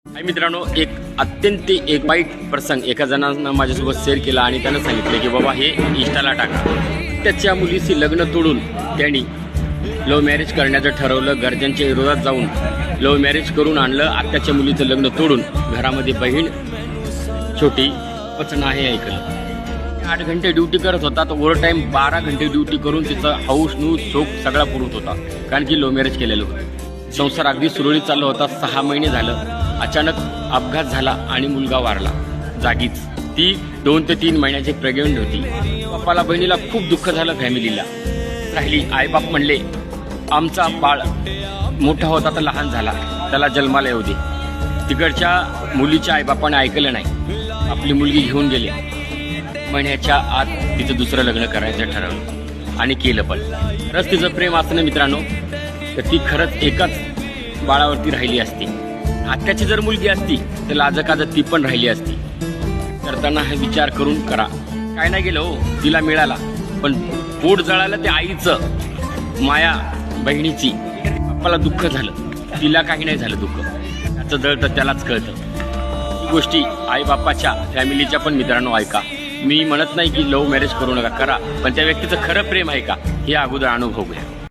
हाय मित्रांनो, एक अत्यंत वाईट प्रसंग एका जणांना माझ्यासोबत शेअर केला आणि त्यानं सांगितलं की बाबा हे इंस्टाला टाका. त्याच्या मुलीशी लग्न तोडून त्यांनी लव्ह मॅरेज करण्याचं ठरवलं. घरच्यांच्या विरोधात जाऊन लव्ह मॅरेज करून आणलं. आत्याच्या मुलीचं लग्न तोडून घरामध्ये बहीण छोटी वचन आहे ऐकलं. 8 घंटे ड्युटी करत होता, तर ओव्हर टाईम 12 घंटे ड्युटी करून तिचा हाऊस न्यूज शोक सगळा पुरवत होता, कारण की लव्ह मॅरेज केलेलं होतं. संसार अगदी सुरळीत चालला होता. 6 महिने झालं. अचानक अपघात झाला आणि मुलगा वारला जागीच. ती 2 ते 3 महिन्याची प्रेग्नंट होती. पप्पाला बहिणीला खूप दुःख झालं, फॅमिलीला राहिली. आईबाप म्हणले आमचा बाळ मोठा होता तर लहान झाला, त्याला जन्माला येऊ दे. तिकडच्या मुलीच्या आईबापाने ऐकलं नाही, आपली मुलगी घेऊन गेले. महिन्याच्या आत तिचं दुसरं लग्न करायचं ठरवलं आणि केलं पण. खरंच तिचं प्रेम असतं मित्रांनो, तर ती खरंच एकाच बाळावरती राहिली असती. आत्याची जर मुलगी असती तर लाजकाजत ती पण राहिली असती. करताना हा विचार करून करा. काय नाही गेलं हो, तिला मिळाला, पण पोट जळालं ते आईचं, माया बहिणीची. पप्पाला दुःख झालं, तिला काही नाही झालं दुःख. त्याचं जळतं त्यालाच कळतं. ही गोष्टी आईबापाच्या फॅमिलीच्या पण मित्रांनो ऐका. मी म्हणत नाही की लव्ह मॅरेज करू नका, करा, पण त्या व्यक्तीचं खरं प्रेम आहे का हे अगोदर अनुभव घ्या.